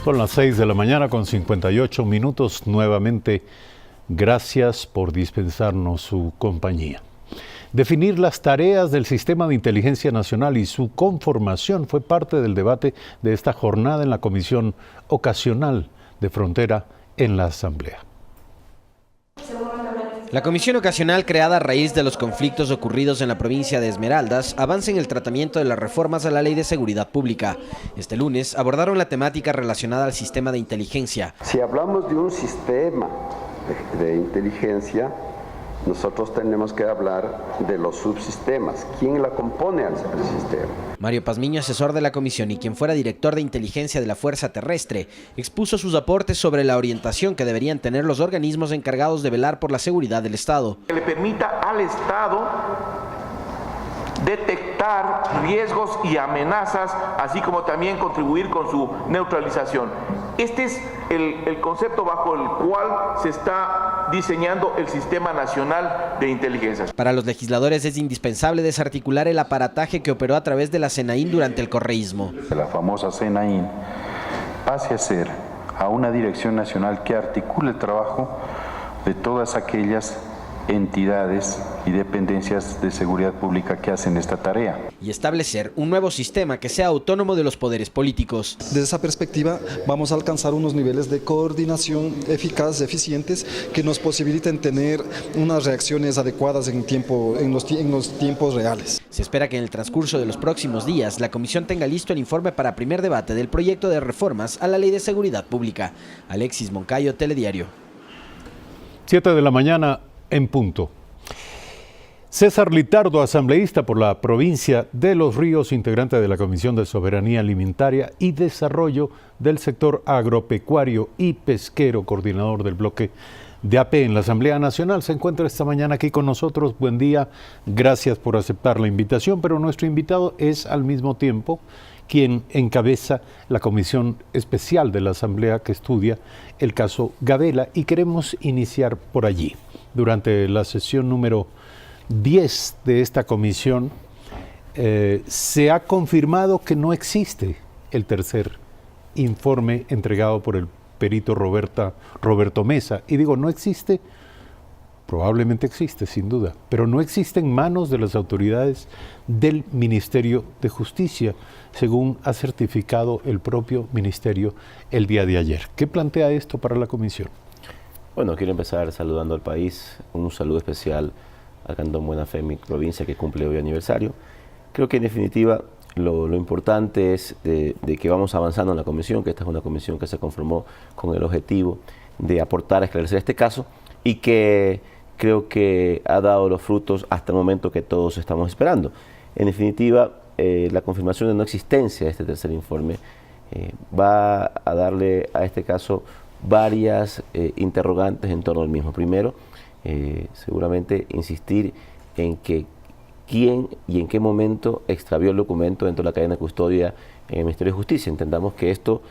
Son las 6 de la mañana con 58 minutos. Nuevamente, gracias por dispensarnos su compañía. Definir las tareas del Sistema de Inteligencia Nacional y su conformación fue parte del debate de esta jornada en la Comisión Ocasional de Frontera en la Asamblea. La comisión ocasional, creada a raíz de los conflictos ocurridos en la provincia de Esmeraldas, avanza en el tratamiento de las reformas a la Ley de Seguridad Pública. Este lunes abordaron la temática relacionada al sistema de inteligencia. Si hablamos de un sistema de inteligencia, nosotros tenemos que hablar de los subsistemas. ¿Quién la compone al sistema? Mario Pazmiño, asesor de la comisión y quien fuera director de inteligencia de la Fuerza Terrestre, expuso sus aportes sobre la orientación que deberían tener los organismos encargados de velar por la seguridad del Estado. Que le permita al Estado detectar riesgos y amenazas, así como también contribuir con su neutralización. Este es el concepto bajo el cual se está diseñando el Sistema Nacional de Inteligencia. Para los legisladores es indispensable desarticular el aparataje que operó a través de la CNAIN durante el correísmo. La famosa CNAIN pase a ser a una dirección nacional que articule el trabajo de todas aquellas entidades y dependencias de seguridad pública que hacen esta tarea. Y establecer un nuevo sistema que sea autónomo de los poderes políticos. Desde esa perspectiva vamos a alcanzar unos niveles de coordinación eficaz, eficientes, que nos posibiliten tener unas reacciones adecuadas en los tiempos reales. Se espera que en el transcurso de los próximos días la comisión tenga listo el informe para primer debate del proyecto de reformas a la Ley de Seguridad Pública. Alexis Moncayo, Telediario. 7 de la mañana en punto. César Litardo, asambleísta por la provincia de Los Ríos, integrante de la Comisión de Soberanía Alimentaria y Desarrollo del Sector Agropecuario y Pesquero, coordinador del bloque de AP en la Asamblea Nacional, se encuentra esta mañana aquí con nosotros. Buen día, gracias por aceptar la invitación, pero nuestro invitado es al mismo tiempo quien encabeza la comisión especial de la Asamblea que estudia el caso Gabela, y queremos iniciar por allí. Durante la sesión número 10 de esta comisión se ha confirmado que no existe el tercer informe entregado por el perito Roberto Mesa. Y digo, no existe, probablemente existe, sin duda, pero no existe en manos de las autoridades del Ministerio de Justicia, según ha certificado el propio Ministerio el día de ayer. ¿Qué plantea esto para la comisión? Bueno, quiero empezar saludando al país, un saludo especial al Cantón Buena Fe, mi provincia, que cumple hoy aniversario. Creo que en definitiva lo importante es de que vamos avanzando en la comisión, que esta es una comisión que se conformó con el objetivo de aportar a esclarecer este caso y que creo que ha dado los frutos hasta el momento que todos estamos esperando. En definitiva, la confirmación de no existencia de este tercer informe va a darle a este caso varias interrogantes en torno al mismo. Primero, seguramente insistir en que quién y en qué momento extravió el documento dentro de la cadena de custodia en el Ministerio de Justicia. Entendamos que esto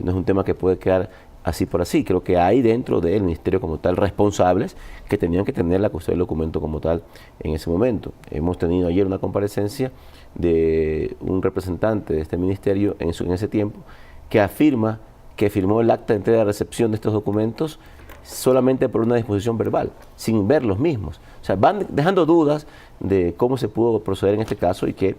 no es un tema que puede quedar así por así. Creo que hay dentro del Ministerio como tal responsables que tenían que tener la custodia del documento como tal en ese momento. Hemos tenido ayer una comparecencia de un representante de este ministerio en ese tiempo que afirma que firmó el acta de entrega de recepción de estos documentos solamente por una disposición verbal, sin ver los mismos. O sea, van dejando dudas de cómo se pudo proceder en este caso y que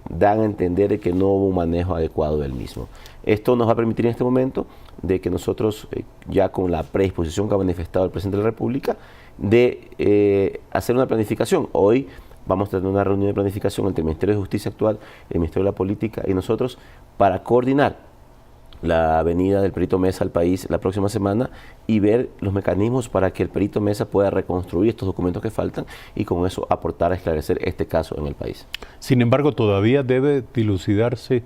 dan a entender de que no hubo un manejo adecuado del mismo. Esto nos va a permitir en este momento de que nosotros, ya con la predisposición que ha manifestado el presidente de la República, de hacer una planificación. Hoy vamos a tener una reunión de planificación entre el Ministerio de Justicia actual, el Ministerio de la Política y nosotros para coordinar la venida del perito Mesa al país la próxima semana y ver los mecanismos para que el perito Mesa pueda reconstruir estos documentos que faltan y con eso aportar a esclarecer este caso en el país. Sin embargo, todavía debe dilucidarse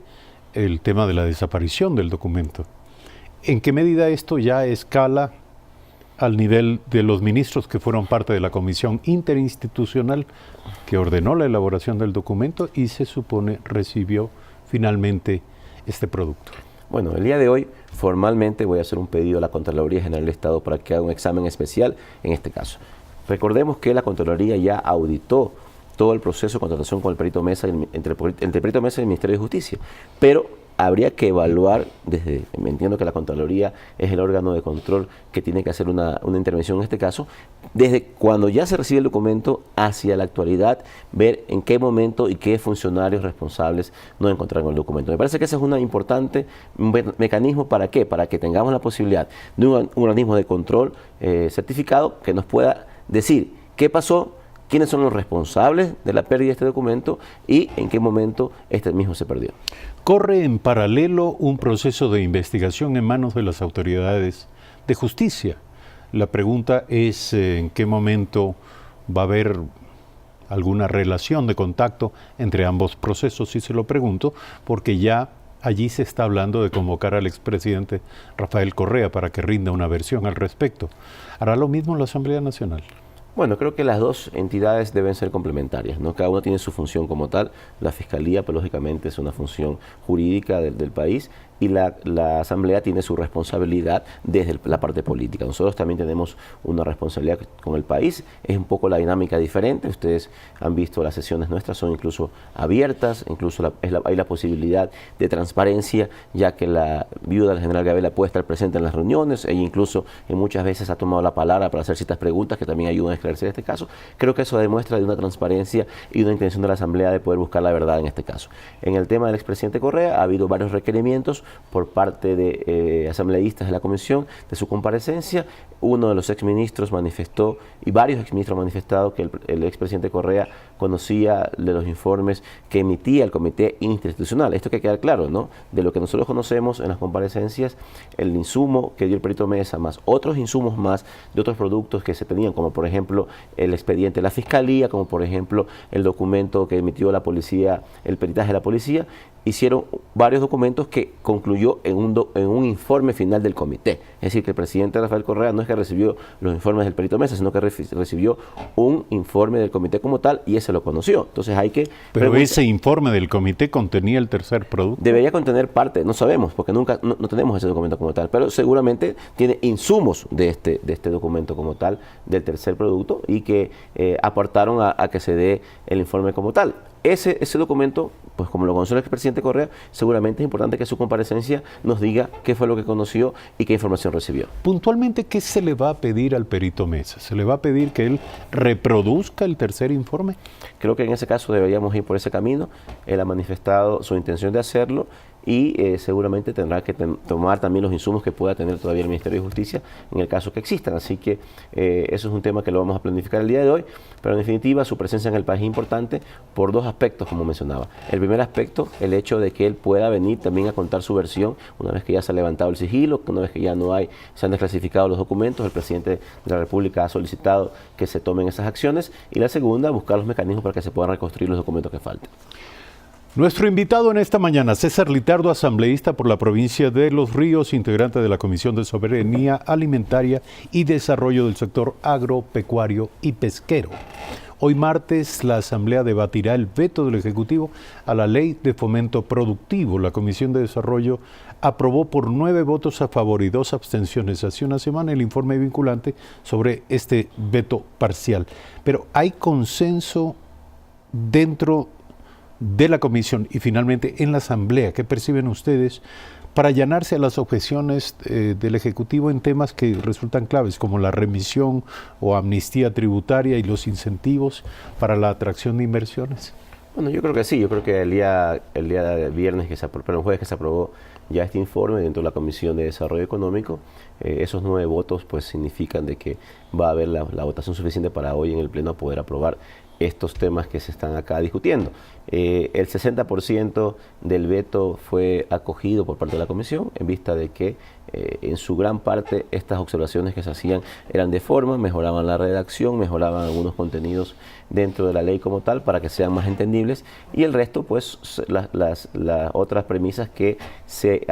el tema de la desaparición del documento. ¿En qué medida esto ya escala al nivel de los ministros que fueron parte de la comisión interinstitucional que ordenó la elaboración del documento y se supone recibió finalmente este producto? Bueno, el día de hoy formalmente voy a hacer un pedido a la Contraloría General del Estado para que haga un examen especial en este caso. Recordemos que la Contraloría ya auditó todo el proceso de contratación con el perito Mesa, entre el perito Mesa y el Ministerio de Justicia, pero habría que evaluar, me entiendo que la Contraloría es el órgano de control que tiene que hacer una intervención en este caso, desde cuando ya se recibe el documento hacia la actualidad, ver en qué momento y qué funcionarios responsables no encontraron el documento. Me parece que ese es un importante mecanismo. ¿Para qué? Para que tengamos la posibilidad de un organismo de control certificado que nos pueda decir qué pasó, quiénes son los responsables de la pérdida de este documento y en qué momento este mismo se perdió. Corre en paralelo un proceso de investigación en manos de las autoridades de justicia. La pregunta es en qué momento va a haber alguna relación de contacto entre ambos procesos, y se lo pregunto porque ya allí se está hablando de convocar al expresidente Rafael Correa para que rinda una versión al respecto. ¿Hará lo mismo la Asamblea Nacional? Bueno, creo que las dos entidades deben ser complementarias, ¿no? Cada una tiene su función como tal. La Fiscalía, pues lógicamente es una función jurídica del país, y la Asamblea tiene su responsabilidad desde la parte política. Nosotros también tenemos una responsabilidad con el país. Es un poco la dinámica diferente. Ustedes han visto las sesiones nuestras, son incluso abiertas, incluso hay la posibilidad de transparencia, ya que la viuda del general Gabela puede estar presente en las reuniones, e incluso muchas veces ha tomado la palabra para hacer ciertas preguntas que también ayudan a esclarecer este caso. Creo que eso demuestra de una transparencia y una intención de la Asamblea de poder buscar la verdad en este caso. En el tema del expresidente Correa ha habido varios requerimientos por parte de asambleístas de la comisión de su comparecencia. Uno de los exministros manifestó, y varios exministros han manifestado, que el expresidente Correa conocía de los informes que emitía el comité interinstitucional. Esto hay que quedar claro, ¿no? De lo que nosotros conocemos en las comparecencias, el insumo que dio el perito Mesa, más otros insumos más de otros productos que se tenían, como por ejemplo el expediente de la Fiscalía, como por ejemplo el documento que emitió la policía, el peritaje de la policía. Hicieron varios documentos que concluyó en un informe final del comité. Es decir, que el presidente Rafael Correa no es que recibió los informes del perito Mesa, sino que recibió un informe del comité como tal, y ese lo conoció. Entonces hay que... Pero ese informe del comité contenía el tercer producto. Debería contener parte, no sabemos, porque nunca no tenemos ese documento como tal, pero seguramente tiene insumos de este documento como tal, del tercer producto, y que aportaron a que se dé el informe como tal. Ese documento, pues como lo conoció el expresidente Correa, seguramente es importante que su comparecencia nos diga qué fue lo que conoció y qué información recibió. Puntualmente, ¿qué se le va a pedir al perito Mesa? ¿Se le va a pedir que él reproduzca el tercer informe? Creo que en ese caso deberíamos ir por ese camino. Él ha manifestado su intención de hacerlo, y seguramente tendrá que tomar también los insumos que pueda tener todavía el Ministerio de Justicia en el caso que existan. Así que eso es un tema que lo vamos a planificar el día de hoy, pero en definitiva su presencia en el país es importante por dos aspectos, como mencionaba. El primer aspecto, el hecho de que él pueda venir también a contar su versión una vez que ya se ha levantado el sigilo, una vez que ya se han desclasificado los documentos. El presidente de la República ha solicitado que se tomen esas acciones, y la segunda, buscar los mecanismos para que se puedan reconstruir los documentos que falten. Nuestro invitado en esta mañana, César Litardo, asambleísta por la provincia de Los Ríos, integrante de la Comisión de Soberanía Alimentaria y Desarrollo del Sector Agropecuario y Pesquero. Hoy martes, la Asamblea debatirá el veto del Ejecutivo a la Ley de Fomento Productivo. La Comisión de Desarrollo aprobó por 9 votos a favor y 2 abstenciones hace una semana el informe vinculante sobre este veto parcial. Pero hay consenso dentro de la Comisión y finalmente en la Asamblea. ¿Qué perciben ustedes para allanarse a las objeciones del Ejecutivo en temas que resultan claves, como la remisión o amnistía tributaria y los incentivos para la atracción de inversiones? Bueno, yo creo que sí. Yo creo que el día viernes, el jueves que se aprobó ya este informe dentro de la Comisión de Desarrollo Económico, esos 9 votos pues significan de que va a haber la votación suficiente para hoy en el Pleno poder aprobar estos temas que se están acá discutiendo. El 60% del veto fue acogido por parte de la Comisión, en vista de que en su gran parte estas observaciones que se hacían eran de forma, mejoraban la redacción, mejoraban algunos contenidos dentro de la ley como tal para que sean más entendibles, y el resto pues las otras premisas que se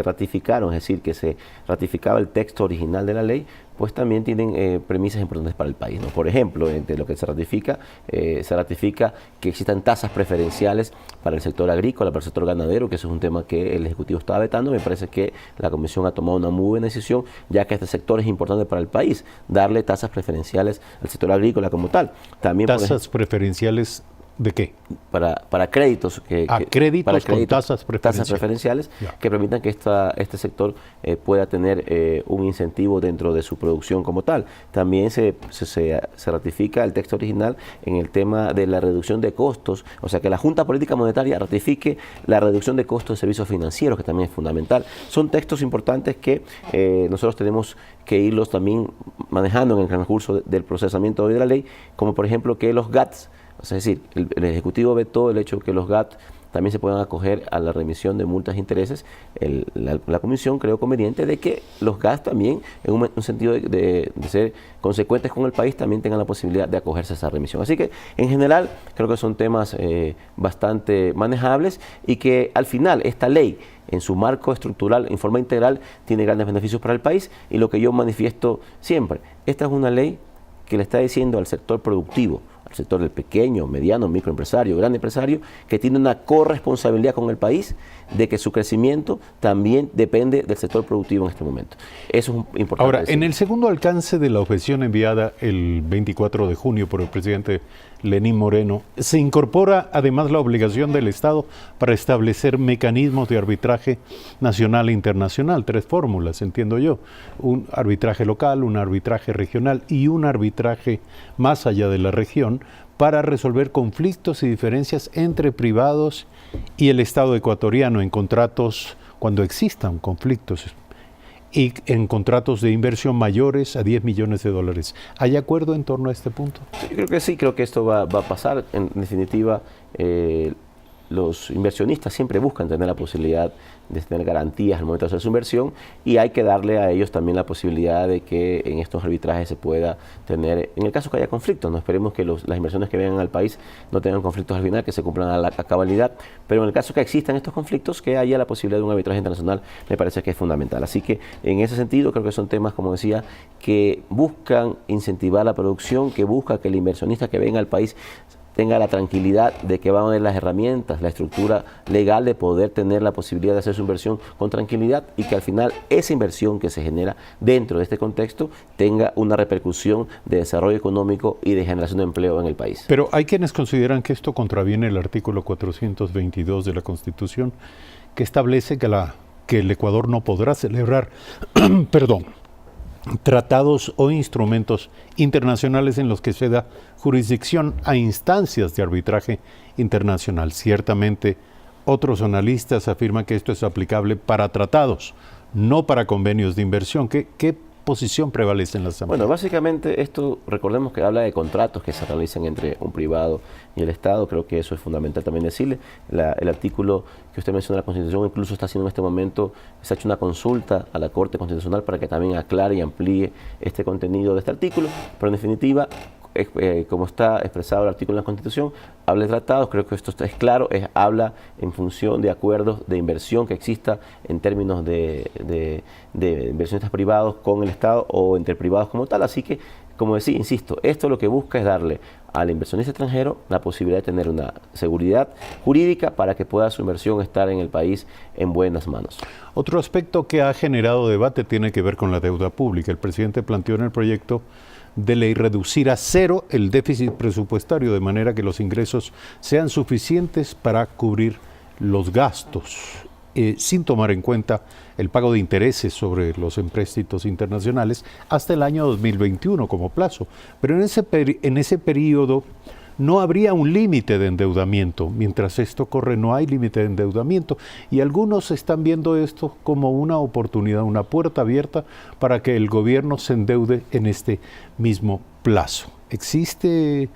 ratificaron, es decir, que se ratificaba el texto original de la ley, pues también tienen premisas importantes para el país, ¿no? Por ejemplo, entre lo que se ratifica que existan tasas preferenciales para el sector agrícola, para el sector ganadero, que eso es un tema que el Ejecutivo estaba vetando. Me parece que la Comisión ha tomado una muy buena decisión, ya que este sector es importante para el país, darle tasas preferenciales al sector agrícola como tal. También tasas preferenciales ¿De qué? Para créditos, créditos con tasas preferenciales que permitan que este sector pueda tener un incentivo dentro de su producción como tal. También se ratifica el texto original en el tema de la reducción de costos, o sea, que la Junta Política Monetaria ratifique la reducción de costos de servicios financieros, que también es fundamental. Son textos importantes que nosotros tenemos que irlos también manejando en el transcurso del procesamiento de la ley, como por ejemplo que los GATS, es decir, el Ejecutivo vetó el hecho de que los GAT también se puedan acoger a la remisión de multas e intereses. La Comisión creó conveniente de que los GAT también, en un sentido de ser consecuentes con el país, también tengan la posibilidad de acogerse a esa remisión. Así que, en general, creo que son temas bastante manejables y que al final esta ley, en su marco estructural, en forma integral, tiene grandes beneficios para el país. Y lo que yo manifiesto siempre, esta es una ley que le está diciendo al sector productivo, al sector del pequeño, mediano, microempresario, gran empresario, que tiene una corresponsabilidad con el país de que su crecimiento también depende del sector productivo en este momento. Eso es importante. Ahora, decir. En el segundo alcance de la objeción enviada el 24 de junio por el presidente Lenín Moreno, se incorpora además la obligación del Estado para establecer mecanismos de arbitraje nacional e internacional, 3 fórmulas, entiendo yo, un arbitraje local, un arbitraje regional y un arbitraje más allá de la región, para resolver conflictos y diferencias entre privados y el Estado ecuatoriano en contratos, cuando existan conflictos, y en contratos de inversión mayores a $10 millones. ¿Hay acuerdo en torno a este punto? Yo creo que sí, creo que esto va a pasar. En definitiva, los inversionistas siempre buscan tener la posibilidad de tener garantías al momento de hacer su inversión, y hay que darle a ellos también la posibilidad de que en estos arbitrajes se pueda tener, en el caso que haya conflictos, no esperemos que las inversiones que vengan al país no tengan conflictos al final, que se cumplan a cabalidad, pero en el caso que existan estos conflictos, que haya la posibilidad de un arbitraje internacional, me parece que es fundamental. Así que en ese sentido creo que son temas, como decía, que buscan incentivar la producción, que busca que el inversionista que venga al país tenga la tranquilidad de que van a tener las herramientas, la estructura legal de poder tener la posibilidad de hacer su inversión con tranquilidad, y que al final esa inversión que se genera dentro de este contexto tenga una repercusión de desarrollo económico y de generación de empleo en el país. Pero hay quienes consideran que esto contraviene el artículo 422 de la Constitución, que establece que el Ecuador no podrá celebrar tratados o instrumentos internacionales en los que se da jurisdicción a instancias de arbitraje internacional. Ciertamente, otros analistas afirman que esto es aplicable para tratados, no para convenios de inversión. ¿Qué posición prevalece en la Asamblea? Bueno, básicamente esto, recordemos que habla de contratos que se realizan entre un privado y el Estado. Creo que eso es fundamental también decirle. El artículo que usted menciona de la Constitución incluso está haciendo en este momento, se ha hecho una consulta a la Corte Constitucional para que también aclare y amplíe este contenido de este artículo, pero en definitiva, como está expresado el artículo en la Constitución, habla de tratados. Creo que esto es claro, habla en función de acuerdos de inversión que exista en términos de inversionistas privados con el Estado o entre privados como tal. Así que, como decía, insisto, esto lo que busca es darle al inversionista extranjero la posibilidad de tener una seguridad jurídica para que pueda su inversión estar en el país en buenas manos. Otro aspecto que ha generado debate tiene que ver con la deuda pública. El presidente planteó en el proyecto de ley reducir a 0 el déficit presupuestario, de manera que los ingresos sean suficientes para cubrir los gastos, sin tomar en cuenta el pago de intereses sobre los empréstitos internacionales hasta el año 2021 como plazo. Pero en ese periodo no habría un límite de endeudamiento. Mientras esto corre, no hay límite de endeudamiento, y algunos están viendo esto como una oportunidad, una puerta abierta para que el gobierno se endeude en este mismo plazo. ¿Existe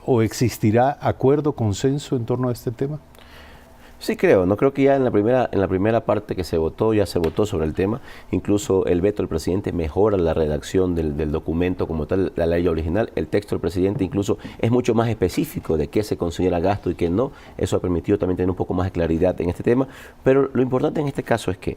o existirá acuerdo, consenso en torno a este tema? Sí creo, no creo que ya en la primera parte que se votó, ya se votó sobre el tema. Incluso el veto del presidente mejora la redacción del documento como tal, la ley original. El texto del presidente incluso es mucho más específico de qué se considera gasto y qué no. Eso ha permitido también tener un poco más de claridad en este tema. Pero lo importante en este caso es que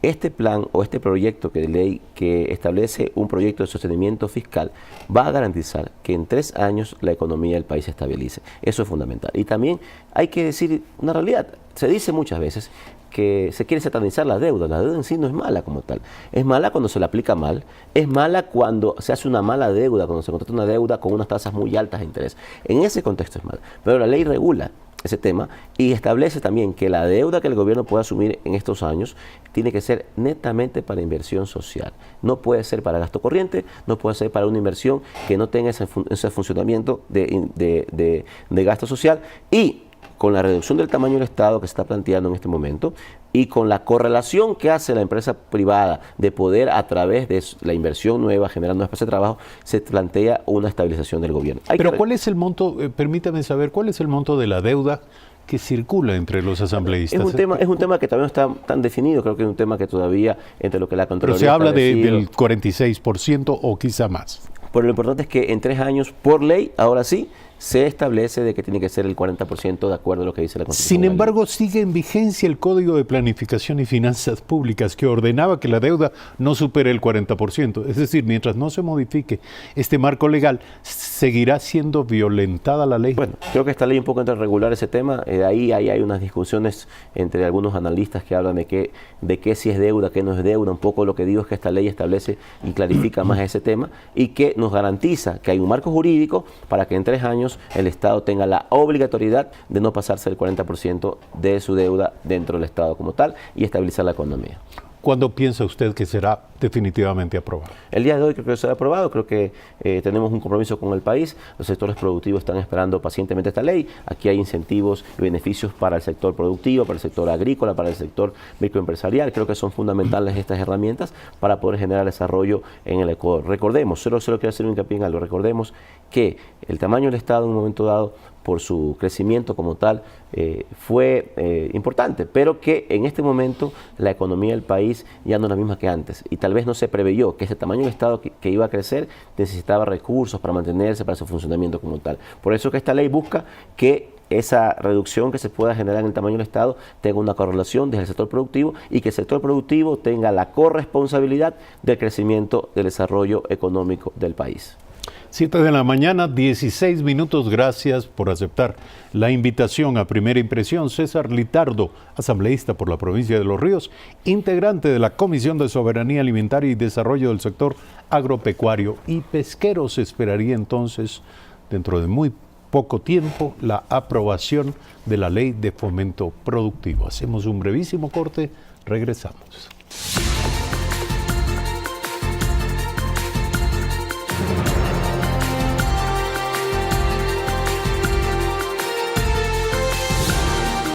este plan o este proyecto de ley que establece un proyecto de sostenimiento fiscal va a garantizar que en 3 años la economía del país se estabilice. Eso es fundamental. Y también hay que decir una realidad. Se dice muchas veces que se quiere satanizar la deuda. La deuda en sí no es mala como tal. Es mala cuando se la aplica mal, es mala cuando se hace una mala deuda, cuando se contrata una deuda con unas tasas muy altas de interés. En ese contexto es mala. Pero la ley regula ese tema y establece también que la deuda que el gobierno puede asumir en estos años tiene que ser netamente para inversión social. No puede ser para gasto corriente, no puede ser para una inversión que no tenga ese funcionamiento de gasto social. Y con la reducción del tamaño del Estado que se está planteando en este momento y con la correlación que hace la empresa privada de poder a través de la inversión nueva, generando espacios de trabajo, se plantea una estabilización del gobierno. Pero ¿cuál es el monto, permítame saber, cuál es el monto de la deuda que circula entre los asambleístas? Es un tema que todavía no está tan definido, creo que es un tema que todavía entre lo que la Contraloría... Pero se habla del 46% o quizá más. Pero lo importante es que en 3 años, por ley, ahora sí, se establece de que tiene que ser el 40% de acuerdo a lo que dice la Constitución. Sin embargo, sigue en vigencia el Código de Planificación y Finanzas Públicas que ordenaba que la deuda no supere el 40%. Es decir, mientras no se modifique este marco legal, seguirá siendo violentada la ley. Bueno, creo que esta ley un poco entra a regular ese tema. Ahí hay unas discusiones entre algunos analistas que hablan de qué si es deuda, qué no es deuda. Un poco lo que digo es que esta ley establece y clarifica más ese tema y que nos garantiza que hay un marco jurídico para que en 3 años el Estado tenga la obligatoriedad de no pasarse el 40% de su deuda dentro del Estado como tal y estabilizar la economía. ¿Cuándo piensa usted que será definitivamente aprobado? El día de hoy creo que será aprobado, creo que tenemos un compromiso con el país, los sectores productivos están esperando pacientemente esta ley, aquí hay incentivos y beneficios para el sector productivo, para el sector agrícola, para el sector microempresarial, creo que son fundamentales estas herramientas para poder generar desarrollo en el Ecuador. Recordemos, solo quiero hacer un hincapié en algo, recordemos que el tamaño del Estado en un momento dado, por su crecimiento como tal, fue importante, pero que en este momento la economía del país ya no es la misma que antes y tal vez no se preveyó que ese tamaño del Estado que iba a crecer necesitaba recursos para mantenerse, para su funcionamiento como tal. Por eso que esta ley busca que esa reducción que se pueda generar en el tamaño del Estado tenga una correlación desde el sector productivo y que el sector productivo tenga la corresponsabilidad del crecimiento, del desarrollo económico del país. 7 de la mañana, 16 minutos. Gracias por aceptar la invitación a Primera Impresión. César Litardo, asambleísta por la provincia de Los Ríos, integrante de la Comisión de Soberanía Alimentaria y Desarrollo del Sector Agropecuario y Pesquero. Se esperaría entonces, dentro de muy poco tiempo, la aprobación de la Ley de Fomento Productivo. Hacemos un brevísimo corte, regresamos.